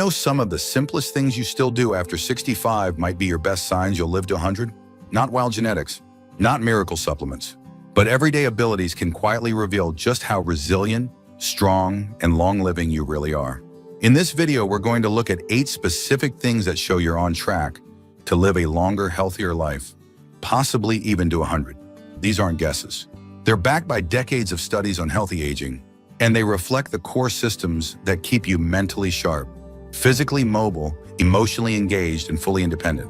know some of the simplest things you still do after 65 might be your best signs you'll live to 100? Not wild genetics, not miracle supplements, but everyday abilities can quietly reveal just how resilient, strong, and long-living you really are. In this video, we're going to look at 8 specific things that show you're on track to live a longer, healthier life, possibly even to 100. These aren't guesses. They're backed by decades of studies on healthy aging, and they reflect the core systems that keep you mentally sharp, physically mobile, emotionally engaged, and fully independent.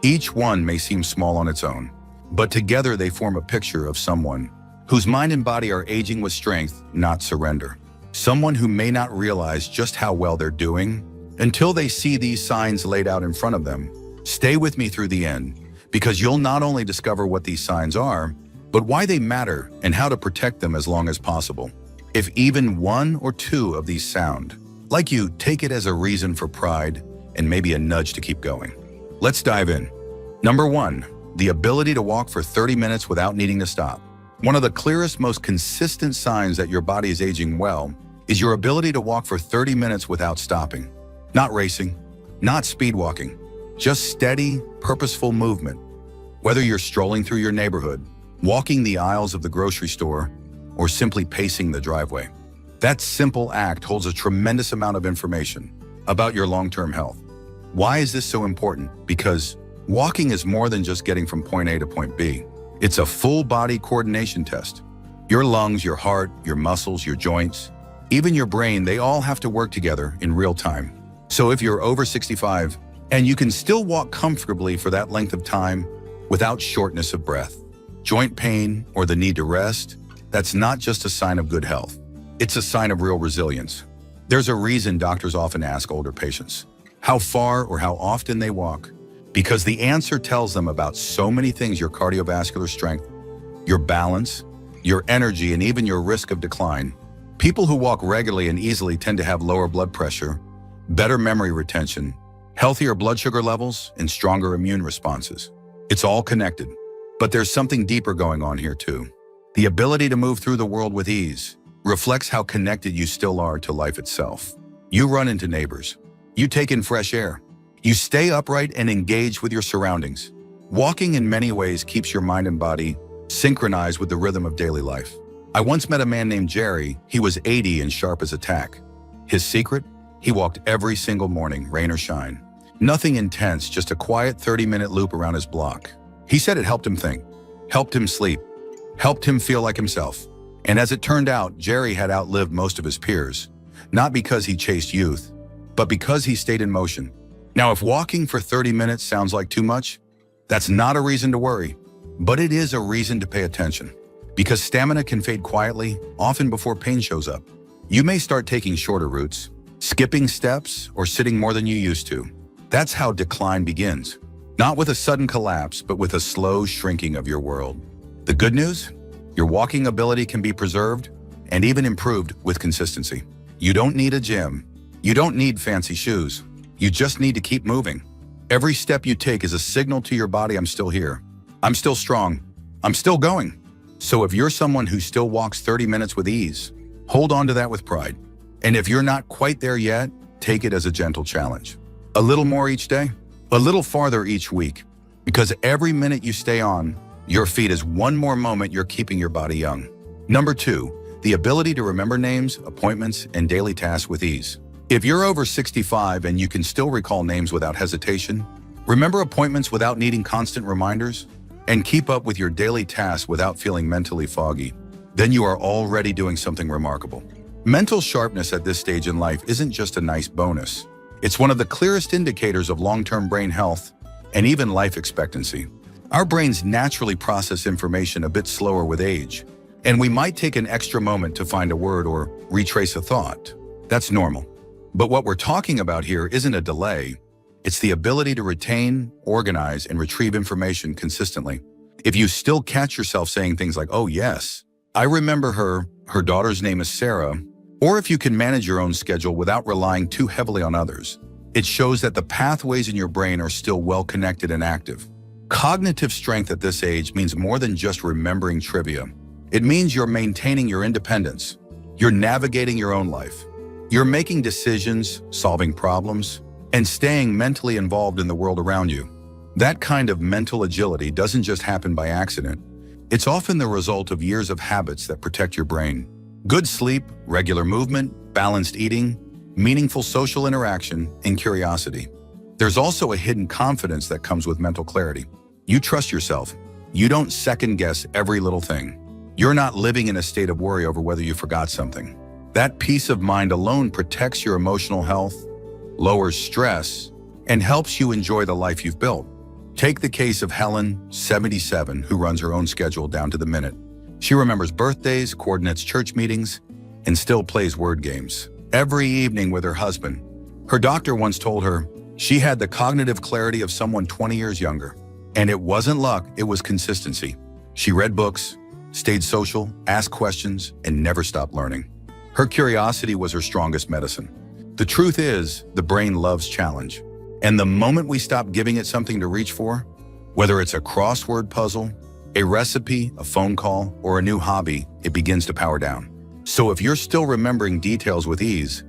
Each one may seem small on its own, but together they form a picture of someone whose mind and body are aging with strength, not surrender. Someone who may not realize just how well they're doing until they see these signs laid out in front of them. Stay with me through the end, because you'll not only discover what these signs are, but why they matter and how to protect them as long as possible. If even 1 or 2 of these sound like you, take it as a reason for pride and maybe a nudge to keep going. Let's dive in. Number 1, the ability to walk for 30 minutes without needing to stop. One of the clearest, most consistent signs that your body is aging well is your ability to walk for 30 minutes without stopping. Not racing, not speed walking, just steady, purposeful movement. Whether you're strolling through your neighborhood, walking the aisles of the grocery store, or simply pacing the driveway. That simple act holds a tremendous amount of information about your long-term health. Why is this so important? Because walking is more than just getting from point A to point B. It's a full-body coordination test. Your lungs, your heart, your muscles, your joints, even your brain, they all have to work together in real time. So if you're over 65 and you can still walk comfortably for that length of time without shortness of breath, joint pain, or the need to rest, that's not just a sign of good health. It's a sign of real resilience. There's a reason doctors often ask older patients how far or how often they walk, because the answer tells them about so many things: your cardiovascular strength, your balance, your energy, and even your risk of decline. People who walk regularly and easily tend to have lower blood pressure, better memory retention, healthier blood sugar levels, and stronger immune responses. It's all connected. But there's something deeper going on here too. The ability to move through the world with ease reflects how connected you still are to life itself. You run into neighbors. You take in fresh air. You stay upright and engage with your surroundings. Walking in many ways keeps your mind and body synchronized with the rhythm of daily life. I once met a man named Jerry. He was 80 and sharp as a tack. His secret? He walked every single morning, rain or shine. Nothing intense, just a quiet 30-minute loop around his block. He said it helped him think, helped him sleep, helped him feel like himself. And as it turned out, Jerry had outlived most of his peers, not because he chased youth, but because he stayed in motion. Now, if walking for 30 minutes sounds like too much, that's not a reason to worry, but it is a reason to pay attention, because stamina can fade quietly, often before pain shows up. You may start taking shorter routes, skipping steps, or sitting more than you used to. That's how decline begins. Not with a sudden collapse, but with a slow shrinking of your world. The good news? Your walking ability can be preserved and even improved with consistency. You don't need a gym. You don't need fancy shoes. You just need to keep moving. Every step you take is a signal to your body: I'm still here. I'm still strong. I'm still going. So if you're someone who still walks 30 minutes with ease, hold on to that with pride. And if you're not quite there yet, take it as a gentle challenge. A little more each day, a little farther each week, because every minute you stay on your feet is one more moment you're keeping your body young. Number 2, the ability to remember names, appointments, and daily tasks with ease. If you're over 65 and you can still recall names without hesitation, remember appointments without needing constant reminders, and keep up with your daily tasks without feeling mentally foggy, then you are already doing something remarkable. Mental sharpness at this stage in life isn't just a nice bonus. It's one of the clearest indicators of long-term brain health and even life expectancy. Our brains naturally process information a bit slower with age, and we might take an extra moment to find a word or retrace a thought. That's normal. But what we're talking about here isn't a delay. It's the ability to retain, organize, and retrieve information consistently. If you still catch yourself saying things like, "Oh yes, I remember her daughter's name is Sarah," or if you can manage your own schedule without relying too heavily on others, it shows that the pathways in your brain are still well connected and active. Cognitive strength at this age means more than just remembering trivia. It means you're maintaining your independence. You're navigating your own life. You're making decisions, solving problems, and staying mentally involved in the world around you. That kind of mental agility doesn't just happen by accident. It's often the result of years of habits that protect your brain. Good sleep, regular movement, balanced eating, meaningful social interaction, and curiosity. There's also a hidden confidence that comes with mental clarity. You trust yourself. You don't second-guess every little thing. You're not living in a state of worry over whether you forgot something. That peace of mind alone protects your emotional health, lowers stress, and helps you enjoy the life you've built. Take the case of Helen, 77, who runs her own schedule down to the minute. She remembers birthdays, coordinates church meetings, and still plays word games every evening with her husband. Her doctor once told her she had the cognitive clarity of someone 20 years younger. And it wasn't luck, it was consistency. She read books, stayed social, asked questions, and never stopped learning. Her curiosity was her strongest medicine. The truth is, the brain loves challenge. And the moment we stop giving it something to reach for, whether it's a crossword puzzle, a recipe, a phone call, or a new hobby, it begins to power down. So if you're still remembering details with ease,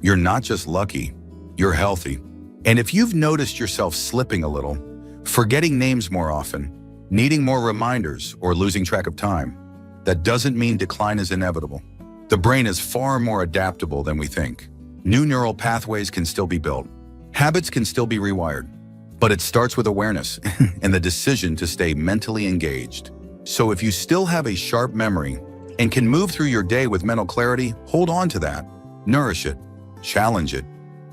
you're not just lucky, you're healthy. And if you've noticed yourself slipping a little, forgetting names more often, needing more reminders, or losing track of time, that doesn't mean decline is inevitable. The brain is far more adaptable than we think. New neural pathways can still be built. Habits can still be rewired. But it starts with awareness and the decision to stay mentally engaged. So if you still have a sharp memory and can move through your day with mental clarity, hold on to that. Nourish it. Challenge it.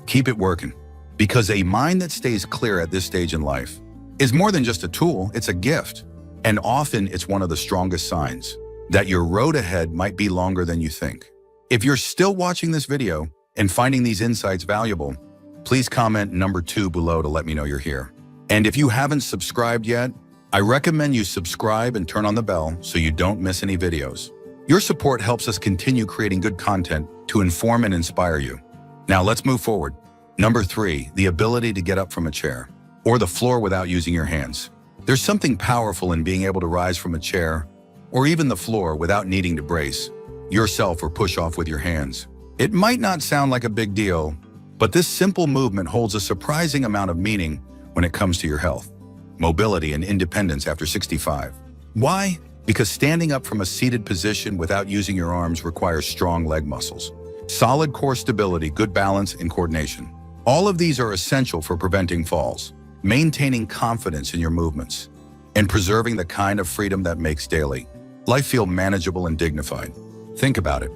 Keep it working. Because a mind that stays clear at this stage in life is more than just a tool, it's a gift. And often it's one of the strongest signs that your road ahead might be longer than you think. If you're still watching this video and finding these insights valuable, please comment number 2 below to let me know you're here. And if you haven't subscribed yet, I recommend you subscribe and turn on the bell so you don't miss any videos. Your support helps us continue creating good content to inform and inspire you. Now let's move forward. Number 3, the ability to get up from a chair or the floor without using your hands. There's something powerful in being able to rise from a chair or even the floor without needing to brace yourself or push off with your hands. It might not sound like a big deal, but this simple movement holds a surprising amount of meaning when it comes to your health, mobility, and independence after 65. Why? Because standing up from a seated position without using your arms requires strong leg muscles, solid core stability, good balance, and coordination. All of these are essential for preventing falls, maintaining confidence in your movements, and preserving the kind of freedom that makes daily life feel manageable and dignified. Think about it.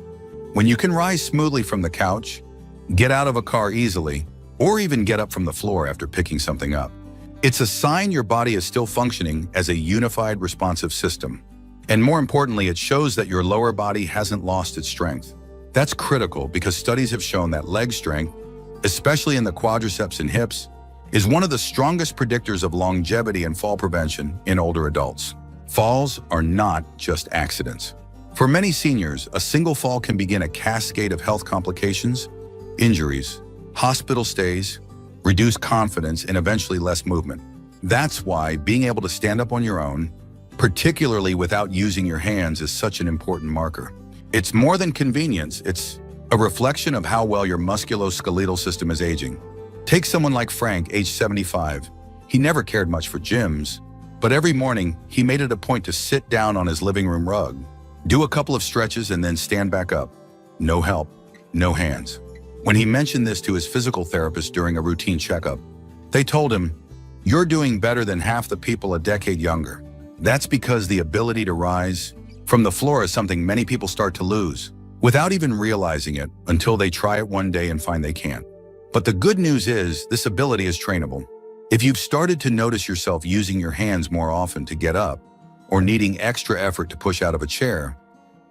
When you can rise smoothly from the couch, get out of a car easily, or even get up from the floor after picking something up, it's a sign your body is still functioning as a unified, responsive system. And more importantly, it shows that your lower body hasn't lost its strength. That's critical because studies have shown that leg strength, especially in the quadriceps and hips, is one of the strongest predictors of longevity and fall prevention in older adults. Falls are not just accidents. For many seniors, a single fall can begin a cascade of health complications, injuries, hospital stays, reduced confidence, and eventually less movement. That's why being able to stand up on your own, particularly without using your hands, is such an important marker. It's more than convenience, it's a reflection of how well your musculoskeletal system is aging. Take someone like Frank, age 75. He never cared much for gyms, but every morning he made it a point to sit down on his living room rug, do a couple of stretches, and then stand back up. No help, no hands. When he mentioned this to his physical therapist during a routine checkup, they told him, "You're doing better than half the people a decade younger." That's because the ability to rise from the floor is something many people start to lose without even realizing it until they try it one day and find they can't. But the good news is this ability is trainable. If you've started to notice yourself using your hands more often to get up or needing extra effort to push out of a chair,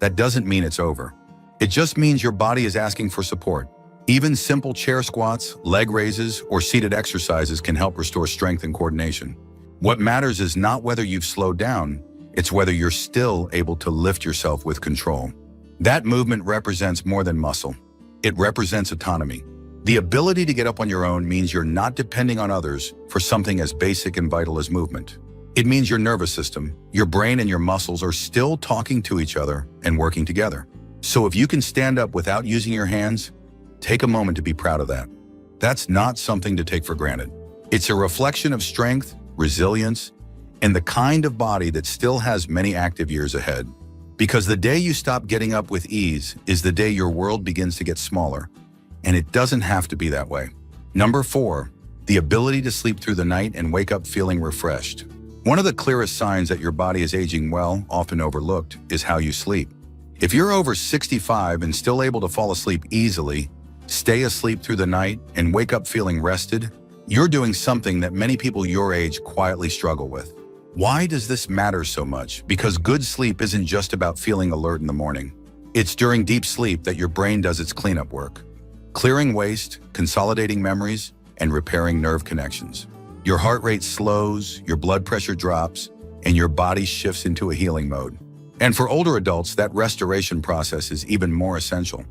that doesn't mean it's over. It just means your body is asking for support. Even simple chair squats, leg raises, or seated exercises can help restore strength and coordination. What matters is not whether you've slowed down, it's whether you're still able to lift yourself with control. That movement represents more than muscle. It represents autonomy. The ability to get up on your own means you're not depending on others for something as basic and vital as movement. It means your nervous system, your brain, and your muscles are still talking to each other and working together. So if you can stand up without using your hands, Take a moment to be proud of that. That's not something to take for granted. It's a reflection of strength, resilience, and the kind of body that still has many active years ahead. Because the day you stop getting up with ease is the day your world begins to get smaller, and it doesn't have to be that way. Number 4, the ability to sleep through the night and wake up feeling refreshed. One of the clearest signs that your body is aging well, often overlooked, is how you sleep. If you're over 65 and still able to fall asleep easily, stay asleep through the night, and wake up feeling rested, you're doing something that many people your age quietly struggle with. Why does this matter so much? Because good sleep isn't just about feeling alert in the morning. It's during deep sleep that your brain does its cleanup work, clearing waste, consolidating memories, and repairing nerve connections. Your heart rate slows, your blood pressure drops, and your body shifts into a healing mode. And for older adults, that restoration process is even more essential,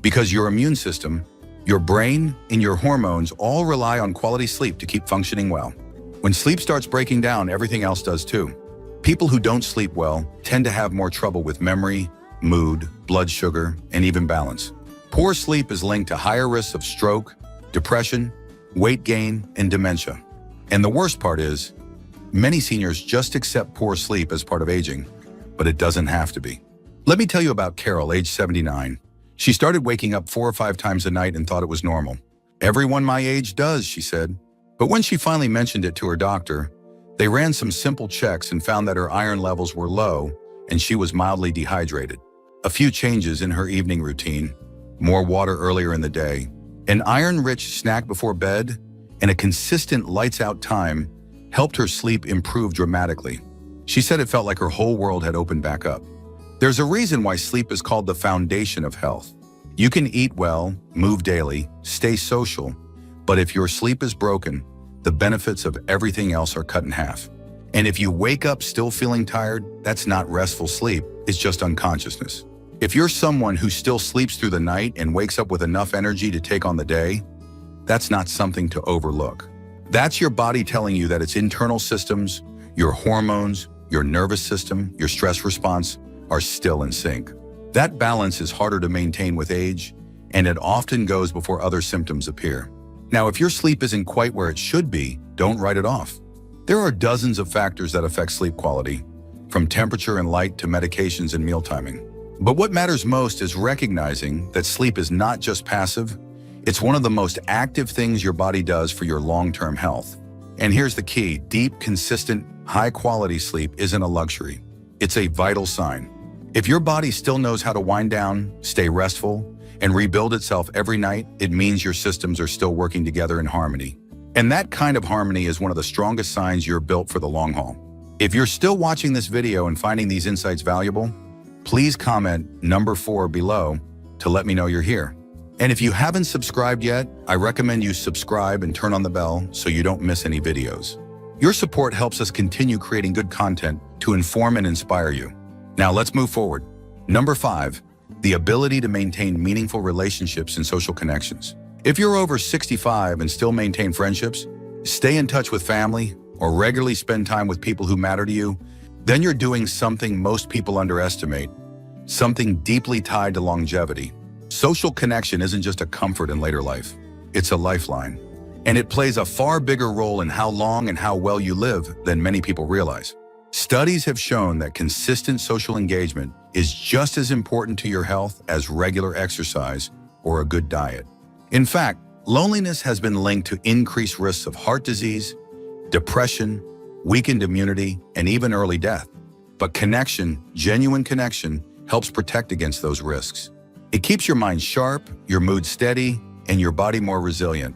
because your immune system, your brain, and your hormones all rely on quality sleep to keep functioning well. When sleep starts breaking down, everything else does too. People who don't sleep well tend to have more trouble with memory, mood, blood sugar, and even balance. Poor sleep is linked to higher risks of stroke, depression, weight gain, and dementia. And the worst part is, many seniors just accept poor sleep as part of aging, but it doesn't have to be. Let me tell you about Carol, age 79. She started waking up 4 or 5 times a night and thought it was normal. "Everyone my age does," she said. But when she finally mentioned it to her doctor, they ran some simple checks and found that her iron levels were low and she was mildly dehydrated. A few changes in her evening routine, more water earlier in the day, an iron-rich snack before bed, and a consistent lights-out time helped her sleep improve dramatically. She said it felt like her whole world had opened back up. There's a reason why sleep is called the foundation of health. You can eat well, move daily, stay social, but if your sleep is broken, the benefits of everything else are cut in half. And if you wake up still feeling tired, that's not restful sleep, it's just unconsciousness. If you're someone who still sleeps through the night and wakes up with enough energy to take on the day, that's not something to overlook. That's your body telling you that its internal systems, your hormones, your nervous system, your stress response are still in sync. That balance is harder to maintain with age, and it often goes before other symptoms appear. Now, if your sleep isn't quite where it should be, don't write it off. There are dozens of factors that affect sleep quality, from temperature and light to medications and meal timing. But what matters most is recognizing that sleep is not just passive, it's one of the most active things your body does for your long-term health. And here's the key: deep, consistent, high-quality sleep isn't a luxury. It's a vital sign. If your body still knows how to wind down, stay restful, and rebuild itself every night, it means your systems are still working together in harmony. And that kind of harmony is one of the strongest signs you're built for the long haul. If you're still watching this video and finding these insights valuable, please comment number 4 below to let me know you're here. And if you haven't subscribed yet, I recommend you subscribe and turn on the bell so you don't miss any videos. Your support helps us continue creating good content to inform and inspire you. Now let's move forward. Number 5, the ability to maintain meaningful relationships and social connections. If you're over 65 and still maintain friendships, stay in touch with family, or regularly spend time with people who matter to you, then you're doing something most people underestimate, something deeply tied to longevity. Social connection isn't just a comfort in later life, it's a lifeline. And it plays a far bigger role in how long and how well you live than many people realize. Studies have shown that consistent social engagement is just as important to your health as regular exercise or a good diet. In fact, loneliness has been linked to increased risks of heart disease, depression, weakened immunity, and even early death. But connection, genuine connection, helps protect against those risks. It keeps your mind sharp, your mood steady, and your body more resilient.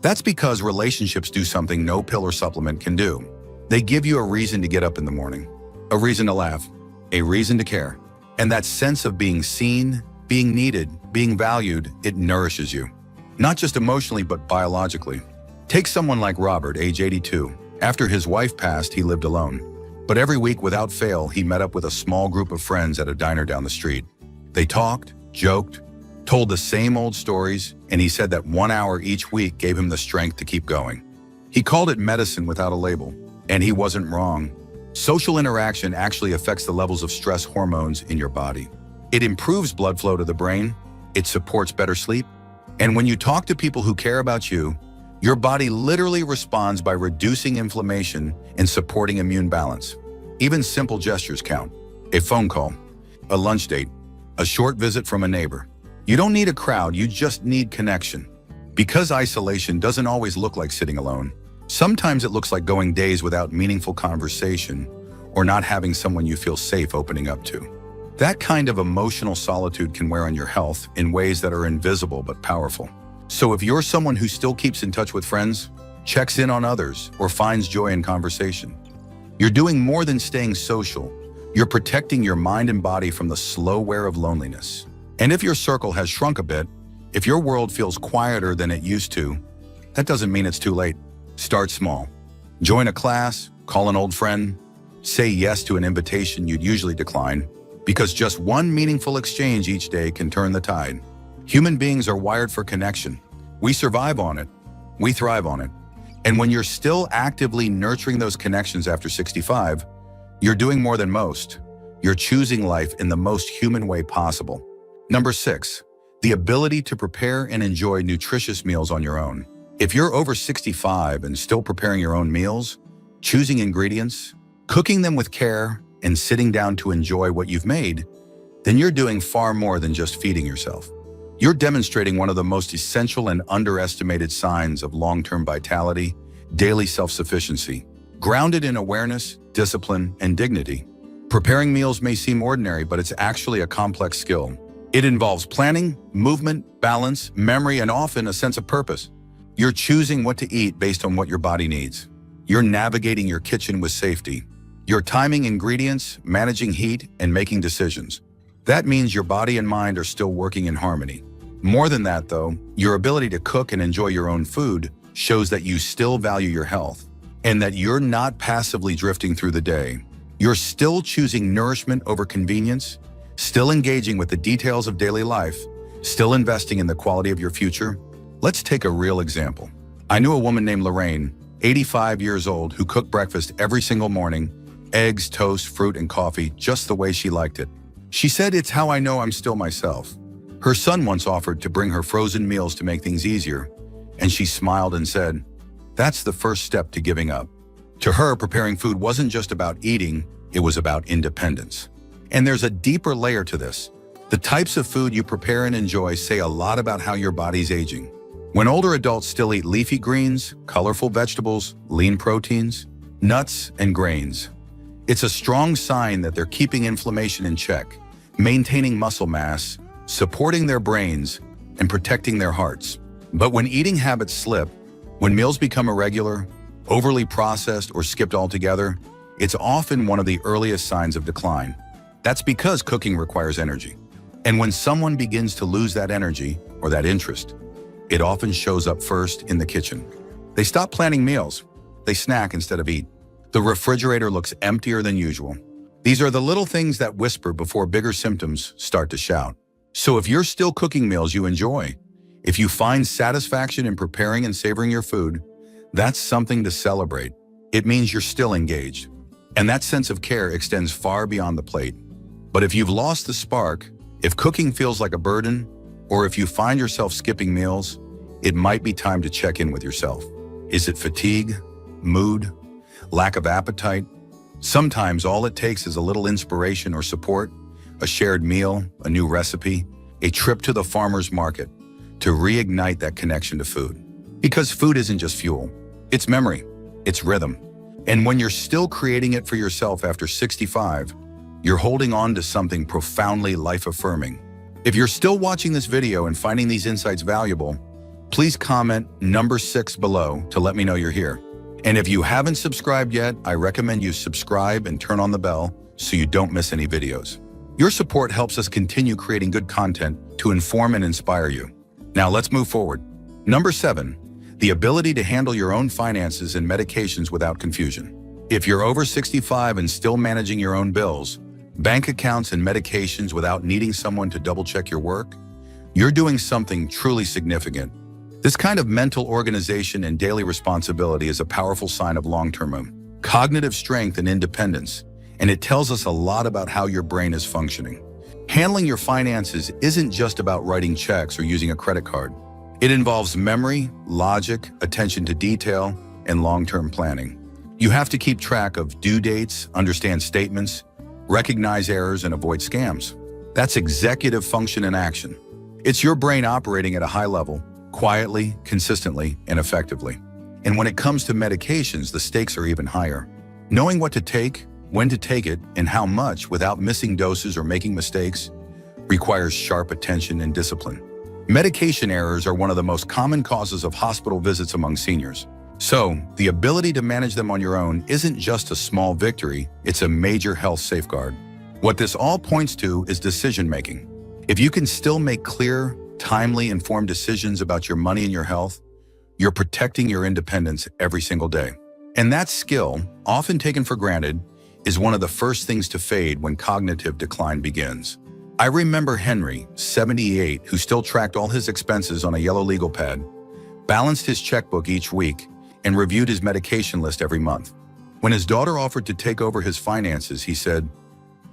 That's because relationships do something no pill or supplement can do. They give you a reason to get up in the morning, a reason to laugh, a reason to care. And that sense of being seen, being needed, being valued, it nourishes you. Not just emotionally, but biologically. Take someone like Robert, age 82. After his wife passed, he lived alone. But every week, without fail, he met up with a small group of friends at a diner down the street. They talked, joked, told the same old stories, and he said that 1 hour each week gave him the strength to keep going. He called it medicine without a label, and he wasn't wrong. Social interaction actually affects the levels of stress hormones in your body. It improves blood flow to the brain, it supports better sleep, And when you talk to people who care about you, your body literally responds by reducing inflammation and supporting immune balance. Even simple gestures count. A phone call, a lunch date, a short visit from a neighbor. You don't need a crowd, you just need connection. Because isolation doesn't always look like sitting alone. Sometimes it looks like going days without meaningful conversation or not having someone you feel safe opening up to. That kind of emotional solitude can wear on your health in ways that are invisible but powerful. So if you're someone who still keeps in touch with friends, checks in on others, or finds joy in conversation, you're doing more than staying social. You're protecting your mind and body from the slow wear of loneliness. And if your circle has shrunk a bit, if your world feels quieter than it used to, that doesn't mean it's too late. Start small. Join a class, call an old friend, say yes to an invitation you'd usually decline, because just one meaningful exchange each day can turn the tide. Human beings are wired for connection. We survive on it. We thrive on it. And when you're still actively nurturing those connections after 65, you're doing more than most. You're choosing life in the most human way possible. Number 6, the ability to prepare and enjoy nutritious meals on your own. If you're over 65 and still preparing your own meals, choosing ingredients, cooking them with care, and sitting down to enjoy what you've made, then you're doing far more than just feeding yourself. You're demonstrating one of the most essential and underestimated signs of long-term vitality, daily self-sufficiency, grounded in awareness, discipline, and dignity. Preparing meals may seem ordinary, but it's actually a complex skill. It involves planning, movement, balance, memory, and often a sense of purpose. You're choosing what to eat based on what your body needs. You're navigating your kitchen with safety. You're timing ingredients, managing heat, and making decisions. That means your body and mind are still working in harmony. More than that, though, your ability to cook and enjoy your own food shows that you still value your health and that you're not passively drifting through the day. You're still choosing nourishment over convenience, still engaging with the details of daily life, still investing in the quality of your future. Let's take a real example. I knew a woman named Lorraine, 85 years old, who cooked breakfast every single morning, eggs, toast, fruit, and coffee, just the way she liked it. She said, "It's how I know I'm still myself." Her son once offered to bring her frozen meals to make things easier, and she smiled and said, "That's the first step to giving up." To her, preparing food wasn't just about eating, it was about independence. And there's a deeper layer to this. The types of food you prepare and enjoy say a lot about how your body's aging. When older adults still eat leafy greens, colorful vegetables, lean proteins, nuts, and grains, it's a strong sign that they're keeping inflammation in check, maintaining muscle mass, supporting their brains, and protecting their hearts. But when eating habits slip, when meals become irregular, overly processed, or skipped altogether, it's often one of the earliest signs of decline. That's because cooking requires energy. And when someone begins to lose that energy or that interest, it often shows up first in the kitchen. They stop planning meals. They snack instead of eat. The refrigerator looks emptier than usual. These are the little things that whisper before bigger symptoms start to shout. So if you're still cooking meals you enjoy, if you find satisfaction in preparing and savoring your food, that's something to celebrate. It means you're still engaged. And that sense of care extends far beyond the plate. But if you've lost the spark, if cooking feels like a burden, or if you find yourself skipping meals, it might be time to check in with yourself. Is it fatigue, mood, lack of appetite? Sometimes all it takes is a little inspiration or support, a shared meal, a new recipe, a trip to the farmer's market to reignite that connection to food. Because food isn't just fuel, it's memory, it's rhythm. And when you're still creating it for yourself after 65, you're holding on to something profoundly life-affirming. If you're still watching this video and finding these insights valuable, please comment number 6 below to let me know you're here. And if you haven't subscribed yet, I recommend you subscribe and turn on the bell so you don't miss any videos. Your support helps us continue creating good content to inform and inspire you. Now let's move forward. Number 7, the ability to handle your own finances and medications without confusion. If you're over 65 and still managing your own bills, bank accounts, and medications without needing someone to double-check your work, you're doing something truly significant. This kind of mental organization and daily responsibility is a powerful sign of long-term cognitive strength and independence, and it tells us a lot about how your brain is functioning. Handling your finances isn't just about writing checks or using a credit card. It involves memory, logic, attention to detail, and long-term planning. You have to keep track of due dates, understand statements, recognize errors, and avoid scams. That's executive function in action. It's your brain operating at a high level, quietly, consistently, and effectively. And when it comes to medications, the stakes are even higher. Knowing what to take, when to take it, and how much without missing doses or making mistakes requires sharp attention and discipline. Medication errors are one of the most common causes of hospital visits among seniors. So, the ability to manage them on your own isn't just a small victory, it's a major health safeguard. What this all points to is decision-making. If you can still make clear, timely, informed decisions about your money and your health, you're protecting your independence every single day. And that skill, often taken for granted, is one of the first things to fade when cognitive decline begins. I remember Henry, 78, who still tracked all his expenses on a yellow legal pad, balanced his checkbook each week, and reviewed his medication list every month. When his daughter offered to take over his finances, he said,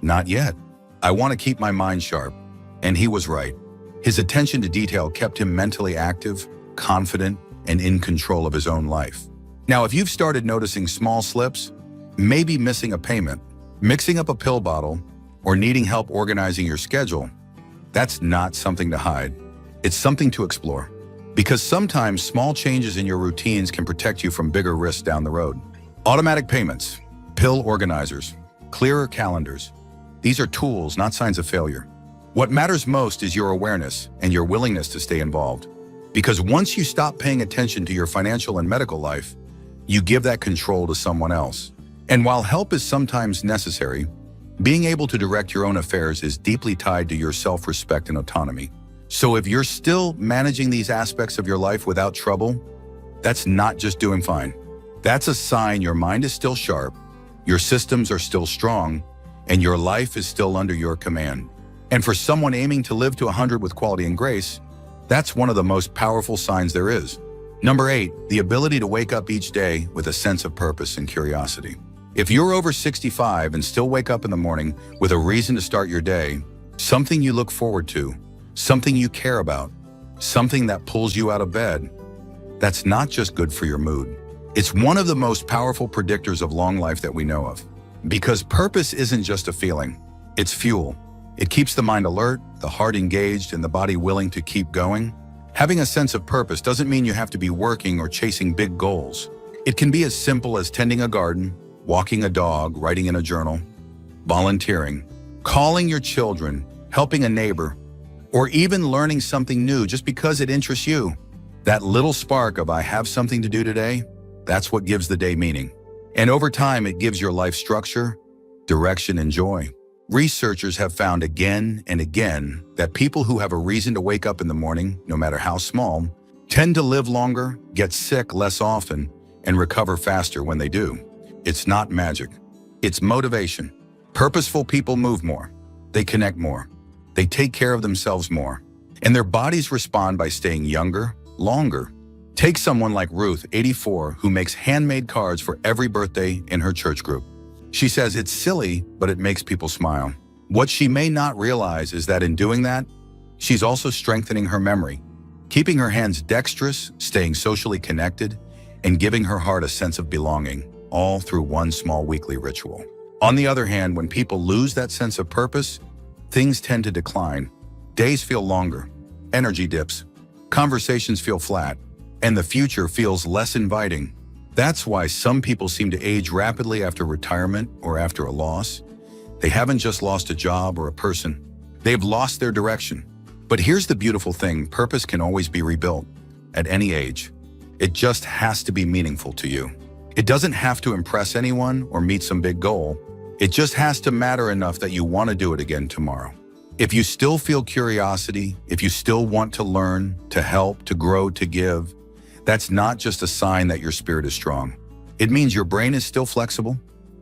"Not yet. I want to keep my mind sharp." And he was right. His attention to detail kept him mentally active, confident, and in control of his own life. Now, if you've started noticing small slips, maybe missing a payment, mixing up a pill bottle, or needing help organizing your schedule, that's not something to hide. It's something to explore. Because sometimes small changes in your routines can protect you from bigger risks down the road. Automatic payments, pill organizers, clearer calendars. These are tools, not signs of failure. What matters most is your awareness and your willingness to stay involved. Because once you stop paying attention to your financial and medical life, you give that control to someone else. And while help is sometimes necessary, being able to direct your own affairs is deeply tied to your self-respect and autonomy. So if you're still managing these aspects of your life without trouble, that's not just doing fine. That's a sign your mind is still sharp, your systems are still strong, and your life is still under your command. And for someone aiming to live to 100 with quality and grace, that's one of the most powerful signs there is. Number 8, the ability to wake up each day with a sense of purpose and curiosity. If you're over 65 and still wake up in the morning with a reason to start your day, something you look forward to, something you care about, something that pulls you out of bed, that's not just good for your mood. It's one of the most powerful predictors of long life that we know of. Because purpose isn't just a feeling, it's fuel. It keeps the mind alert, the heart engaged, and the body willing to keep going. Having a sense of purpose doesn't mean you have to be working or chasing big goals. It can be as simple as tending a garden, walking a dog, writing in a journal, volunteering, calling your children, helping a neighbor, or even learning something new just because it interests you. That little spark of "I have something to do today," that's what gives the day meaning. And over time, it gives your life structure, direction, and joy. Researchers have found again and again that people who have a reason to wake up in the morning, no matter how small, tend to live longer, get sick less often, and recover faster when they do. It's not magic. It's motivation. Purposeful people move more. They connect more. They take care of themselves more. And their bodies respond by staying younger, longer. Take someone like Ruth, 84, who makes handmade cards for every birthday in her church group. She says it's silly, but it makes people smile. What she may not realize is that in doing that, she's also strengthening her memory, keeping her hands dexterous, staying socially connected, and giving her heart a sense of belonging, all through one small weekly ritual. On the other hand, when people lose that sense of purpose, things tend to decline. Days feel longer, energy dips, conversations feel flat, and the future feels less inviting. That's why some people seem to age rapidly after retirement or after a loss. They haven't just lost a job or a person. They've lost their direction. But here's the beautiful thing: purpose can always be rebuilt at any age. It just has to be meaningful to you. It doesn't have to impress anyone or meet some big goal. It just has to matter enough that you want to do it again tomorrow. If you still feel curiosity, if you still want to learn, to help, to grow, to give, that's not just a sign that your spirit is strong. It means your brain is still flexible,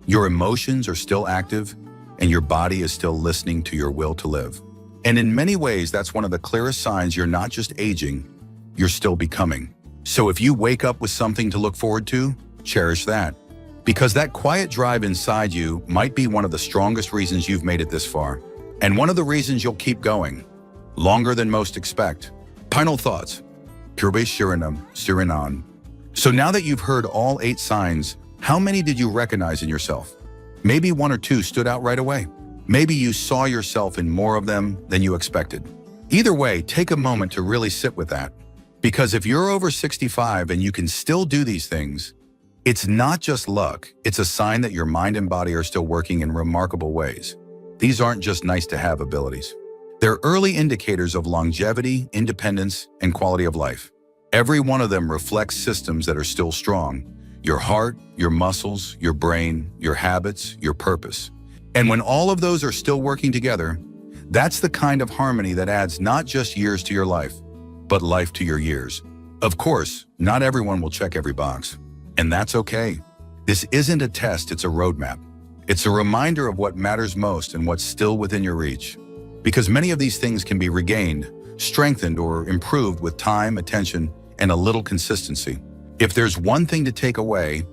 your emotions are still active, and your body is still listening to your will to live. And in many ways, that's one of the clearest signs you're not just aging, you're still becoming. So if you wake up with something to look forward to, cherish that. Because that quiet drive inside you might be one of the strongest reasons you've made it this far. And one of the reasons you'll keep going, longer than most expect. Final thoughts. Purbe Suriname. So now that you've heard all 8 signs, how many did you recognize in yourself? Maybe 1 or 2 stood out right away. Maybe you saw yourself in more of them than you expected. Either way, take a moment to really sit with that. Because if you're over 65 and you can still do these things, it's not just luck, it's a sign that your mind and body are still working in remarkable ways. These aren't just nice-to-have abilities. They're early indicators of longevity, independence, and quality of life. Every one of them reflects systems that are still strong: your heart, your muscles, your brain, your habits, your purpose. And when all of those are still working together, that's the kind of harmony that adds not just years to your life, but life to your years. Of course, not everyone will check every box, and that's okay. This isn't a test, it's a roadmap. It's a reminder of what matters most and what's still within your reach. Because many of these things can be regained, strengthened, or improved with time, attention, and a little consistency. If there's one thing to take away,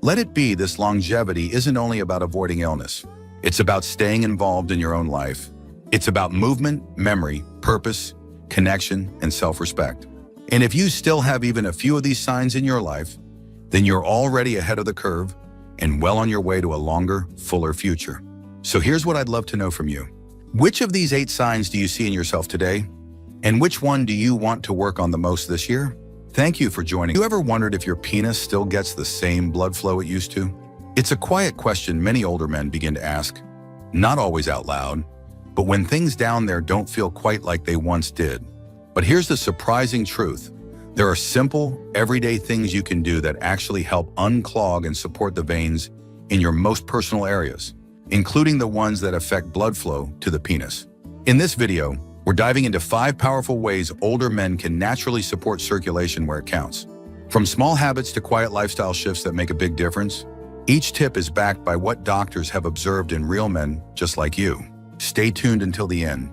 let it be this: longevity isn't only about avoiding illness. It's about staying involved in your own life. It's about movement, memory, purpose, connection, and self-respect. And if you still have even a few of these signs in your life, then you're already ahead of the curve and well on your way to a longer, fuller future. So here's what I'd love to know from you. Which of these 8 signs do you see in yourself today? And which one do you want to work on the most this year? Thank you for joining. You ever wondered if your penis still gets the same blood flow it used to? It's a quiet question many older men begin to ask, not always out loud, but when things down there don't feel quite like they once did. But here's the surprising truth. There are simple, everyday things you can do that actually help unclog and support the veins in your most personal areas, including the ones that affect blood flow to the penis. In this video, we're diving into 5 powerful ways older men can naturally support circulation where it counts. From small habits to quiet lifestyle shifts that make a big difference, each tip is backed by what doctors have observed in real men just like you. Stay tuned until the end,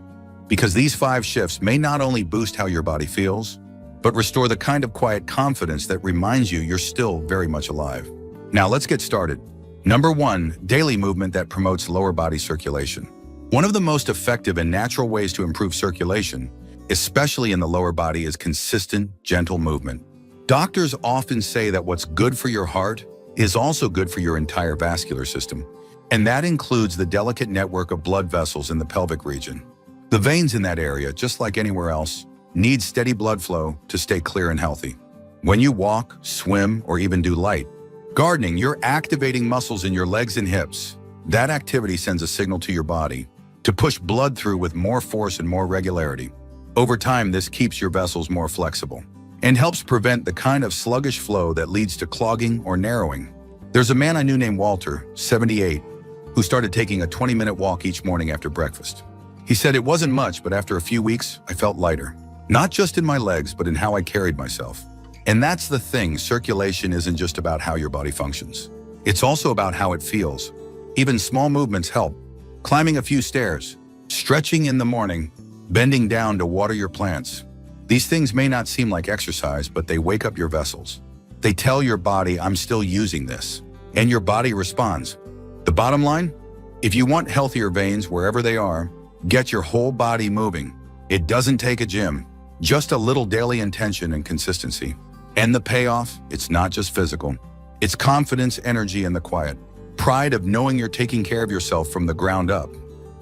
because these 5 shifts may not only boost how your body feels, but restore the kind of quiet confidence that reminds you you're still very much alive. Now let's get started. Number 1, daily movement that promotes lower body circulation. One of the most effective and natural ways to improve circulation, especially in the lower body, is consistent, gentle movement. Doctors often say that what's good for your heart is also good for your entire vascular system, and that includes the delicate network of blood vessels in the pelvic region. The veins in that area, just like anywhere else, need steady blood flow to stay clear and healthy. When you walk, swim, or even do light gardening, you're activating muscles in your legs and hips. That activity sends a signal to your body to push blood through with more force and more regularity. Over time, this keeps your vessels more flexible and helps prevent the kind of sluggish flow that leads to clogging or narrowing. There's a man I knew named Walter, 78, who started taking a 20-minute walk each morning after breakfast. He said it wasn't much, but after a few weeks, I felt lighter. Not just in my legs, but in how I carried myself. And that's the thing, circulation isn't just about how your body functions. It's also about how it feels. Even small movements help. Climbing a few stairs, stretching in the morning, bending down to water your plants. These things may not seem like exercise, but they wake up your vessels. They tell your body, I'm still using this. And your body responds. The bottom line? If you want healthier veins wherever they are, get your whole body moving. It doesn't take a gym, just a little daily intention and consistency. And the payoff, it's not just physical. It's confidence, energy, and the quiet pride of knowing you're taking care of yourself from the ground up.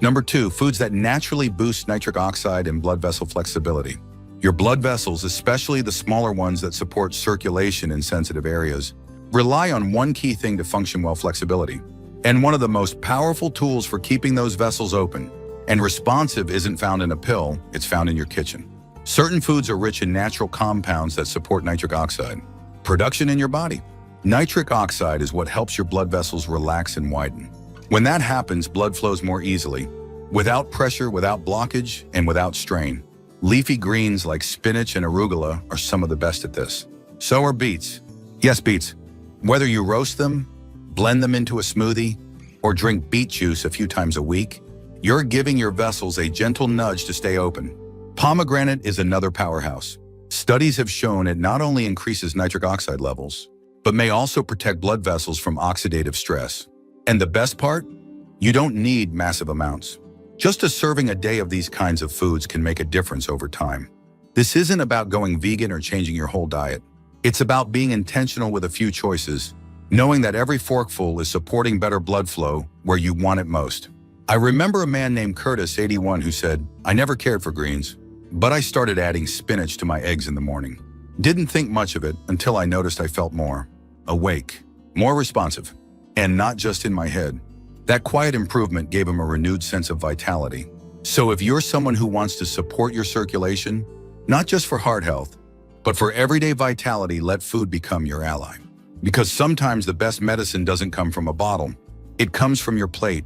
Number 2, foods that naturally boost nitric oxide and blood vessel flexibility. Your blood vessels, especially the smaller ones that support circulation in sensitive areas, rely on one key thing to function well: flexibility. And one of the most powerful tools for keeping those vessels open and responsive isn't found in a pill, it's found in your kitchen. Certain foods are rich in natural compounds that support nitric oxide production in your body. Nitric oxide is what helps your blood vessels relax and widen. When that happens, blood flows more easily, without pressure, without blockage, and without strain. Leafy greens like spinach and arugula are some of the best at this. So are beets. Yes, beets. Whether you roast them, blend them into a smoothie, or drink beet juice a few times a week, you're giving your vessels a gentle nudge to stay open. Pomegranate is another powerhouse. Studies have shown it not only increases nitric oxide levels, but may also protect blood vessels from oxidative stress. And the best part? You don't need massive amounts. Just a serving a day of these kinds of foods can make a difference over time. This isn't about going vegan or changing your whole diet. It's about being intentional with a few choices, knowing that every forkful is supporting better blood flow where you want it most. I remember a man named Curtis, 81, who said, "I never cared for greens, but I started adding spinach to my eggs in the morning. Didn't think much of it until I noticed I felt more awake, more responsive, and not just in my head." That quiet improvement gave him a renewed sense of vitality. So if you're someone who wants to support your circulation, not just for heart health, but for everyday vitality, let food become your ally. Because sometimes the best medicine doesn't come from a bottle. It comes from your plate.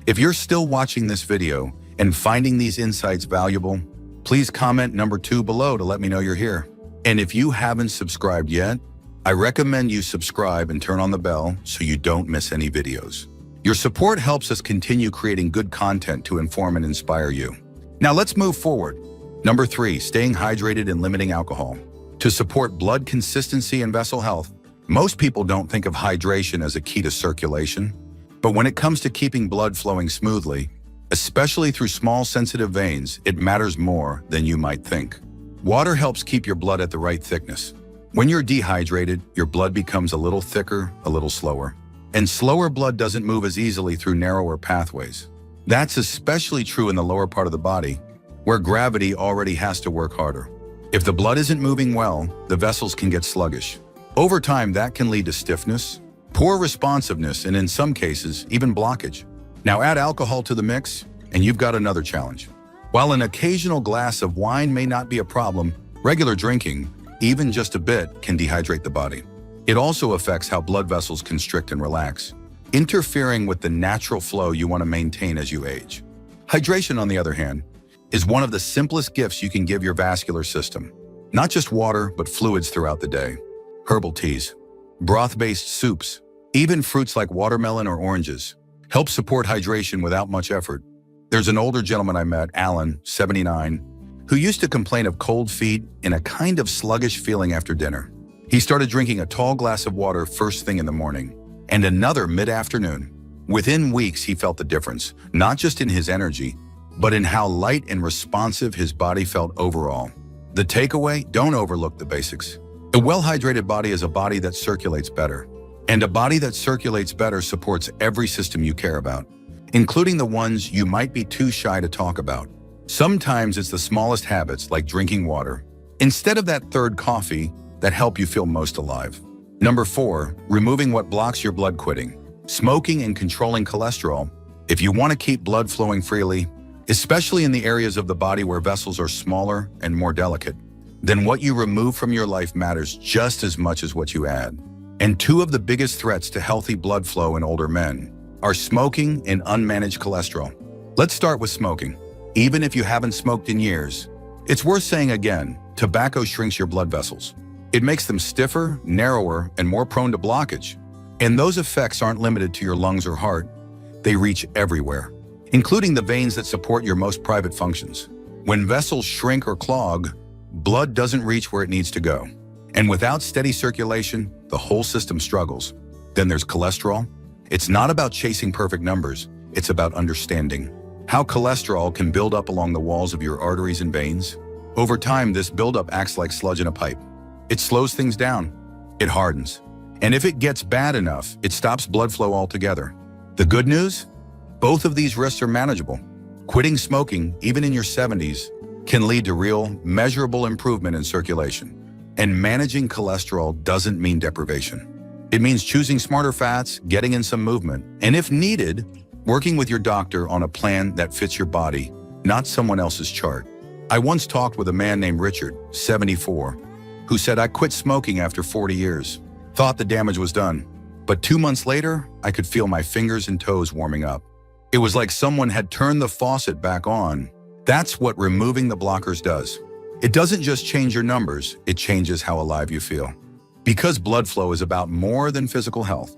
If you're still watching this video and finding these insights valuable, please comment number 2 below to let me know you're here. And if you haven't subscribed yet, I recommend you subscribe and turn on the bell so you don't miss any videos. Your support helps us continue creating good content to inform and inspire you. Now let's move forward. Number 3, staying hydrated and limiting alcohol. To support blood consistency and vessel health, most people don't think of hydration as a key to circulation. But when it comes to keeping blood flowing smoothly, especially through small sensitive veins, it matters more than you might think. Water helps keep your blood at the right thickness. When you're dehydrated, your blood becomes a little thicker, a little slower. And slower blood doesn't move as easily through narrower pathways. That's especially true in the lower part of the body, where gravity already has to work harder. If the blood isn't moving well, the vessels can get sluggish. Over time, that can lead to stiffness, poor responsiveness, and in some cases, even blockage. Now add alcohol to the mix, and you've got another challenge. While an occasional glass of wine may not be a problem, regular drinking, even just a bit, can dehydrate the body. It also affects how blood vessels constrict and relax, interfering with the natural flow you want to maintain as you age. Hydration, on the other hand, is one of the simplest gifts you can give your vascular system. Not just water, but fluids throughout the day. Herbal teas, broth-based soups, even fruits like watermelon or oranges help support hydration without much effort. There's an older gentleman I met, Alan, 79, who used to complain of cold feet and a kind of sluggish feeling after dinner. He started drinking a tall glass of water first thing in the morning and another mid-afternoon. Within weeks, he felt the difference, not just in his energy, but in how light and responsive his body felt overall. The takeaway: don't overlook the basics. A well-hydrated body is a body that circulates better. And a body that circulates better supports every system you care about, including the ones you might be too shy to talk about. Sometimes it's the smallest habits, like drinking water, instead of that third coffee, that help you feel most alive. Number 4, removing what blocks your blood quitting. Smoking and controlling cholesterol. If you want to keep blood flowing freely, especially in the areas of the body where vessels are smaller and more delicate, then what you remove from your life matters just as much as what you add. And 2 of the biggest threats to healthy blood flow in older men are smoking and unmanaged cholesterol. Let's start with smoking. Even if you haven't smoked in years, it's worth saying again, tobacco shrinks your blood vessels. It makes them stiffer, narrower, and more prone to blockage. And those effects aren't limited to your lungs or heart. They reach everywhere, including the veins that support your most private functions. When vessels shrink or clog, blood doesn't reach where it needs to go. And without steady circulation, the whole system struggles. Then there's cholesterol. It's not about chasing perfect numbers. It's about understanding how cholesterol can build up along the walls of your arteries and veins. Over time, this buildup acts like sludge in a pipe. It slows things down. It hardens. And if it gets bad enough, it stops blood flow altogether. The good news? Both of these risks are manageable. Quitting smoking, even in your 70s, can lead to real, measurable improvement in circulation. And managing cholesterol doesn't mean deprivation. It means choosing smarter fats, getting in some movement, and if needed, working with your doctor on a plan that fits your body, not someone else's chart. I once talked with a man named Richard, 74, who said, "I quit smoking after 40 years. Thought the damage was done. But 2 months later, I could feel my fingers and toes warming up. It was like someone had turned the faucet back on." That's what removing the blockers does. It doesn't just change your numbers, it changes how alive you feel. Because blood flow is about more than physical health.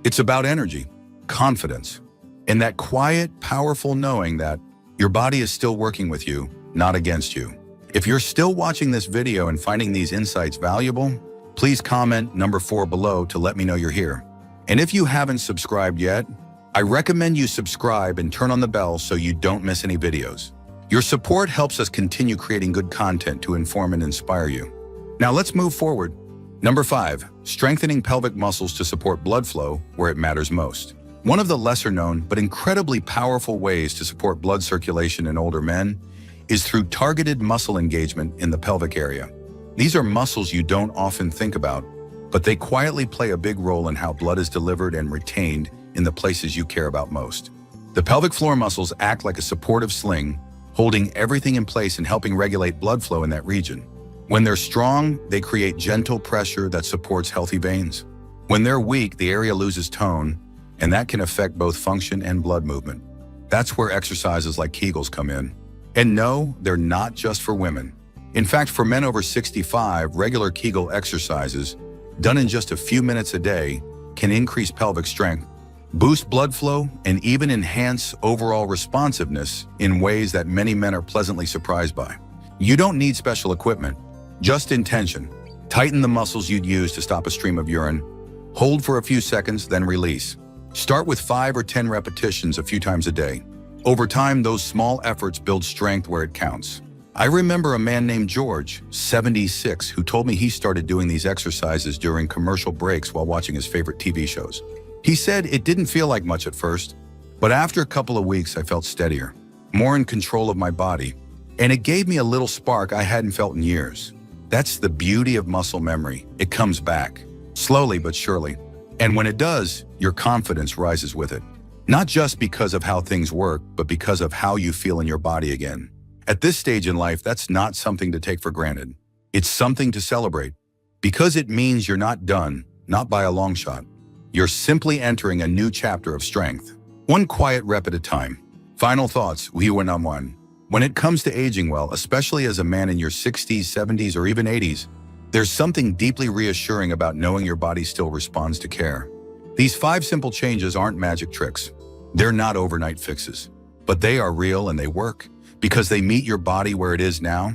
It's about energy, confidence, and that quiet, powerful knowing that your body is still working with you, not against you. If you're still watching this video and finding these insights valuable, please comment number 4 below to let me know you're here. And if you haven't subscribed yet, I recommend you subscribe and turn on the bell so you don't miss any videos. Your support helps us continue creating good content to inform and inspire you. Now let's move forward. Number 5, strengthening pelvic muscles to support blood flow where it matters most. One of the lesser known but incredibly powerful ways to support blood circulation in older men is through targeted muscle engagement in the pelvic area. These are muscles you don't often think about, but they quietly play a big role in how blood is delivered and retained in the places you care about most. The pelvic floor muscles act like a supportive sling, holding everything in place and helping regulate blood flow in that region. When they're strong, they create gentle pressure that supports healthy veins. When they're weak, the area loses tone, and that can affect both function and blood movement. That's where exercises like Kegels come in. And no, they're not just for women. In fact, for men over 65, regular Kegel exercises, done in just a few minutes a day, can increase pelvic strength, boost blood flow, and even enhance overall responsiveness in ways that many men are pleasantly surprised by. You don't need special equipment, just intention. Tighten the muscles you'd use to stop a stream of urine. Hold for a few seconds, then release. Start with 5 or 10 repetitions a few times a day. Over time, those small efforts build strength where it counts. I remember a man named George, 76, who told me he started doing these exercises during commercial breaks while watching his favorite TV shows. He said it didn't feel like much at first, but after a couple of weeks, I felt steadier, more in control of my body, and it gave me a little spark I hadn't felt in years. That's the beauty of muscle memory. It comes back, slowly but surely. And when it does, your confidence rises with it. Not just because of how things work, but because of how you feel in your body again. At this stage in life, that's not something to take for granted. It's something to celebrate, because it means you're not done, not by a long shot. You're simply entering a new chapter of strength, one quiet rep at a time. Final thoughts, one. When it comes to aging well, especially as a man in your 60s, 70s, or even 80s, there's something deeply reassuring about knowing your body still responds to care. These 5 simple changes aren't magic tricks. They're not overnight fixes, but they are real and they work because they meet your body where it is now,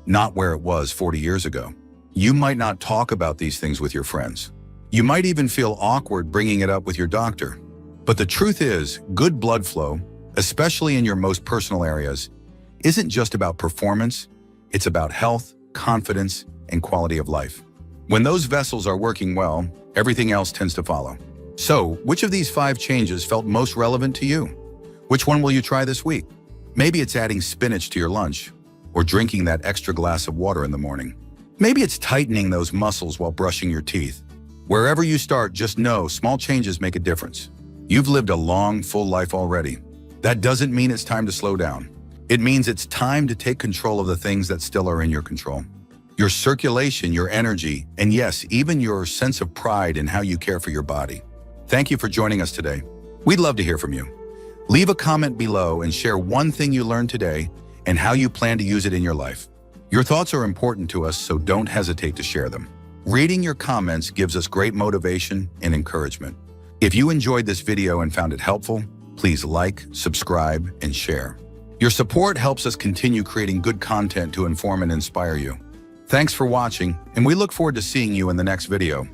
not where it was 40 years ago. You might not talk about these things with your friends. You might even feel awkward bringing it up with your doctor. But the truth is, good blood flow, especially in your most personal areas, isn't just about performance, it's about health, confidence, and quality of life. When those vessels are working well, everything else tends to follow. So, which of these 5 changes felt most relevant to you? Which one will you try this week? Maybe it's adding spinach to your lunch, or drinking that extra glass of water in the morning. Maybe it's tightening those muscles while brushing your teeth. Wherever you start, just know small changes make a difference. You've lived a long, full life already. That doesn't mean it's time to slow down. It means it's time to take control of the things that still are in your control. Your circulation, your energy, and yes, even your sense of pride in how you care for your body. Thank you for joining us today. We'd love to hear from you. Leave a comment below and share one thing you learned today and how you plan to use it in your life. Your thoughts are important to us, so don't hesitate to share them. Reading your comments gives us great motivation and encouragement. If you enjoyed this video and found it helpful, please like, subscribe, and share. Your support helps us continue creating good content to inform and inspire you. Thanks for watching, and we look forward to seeing you in the next video.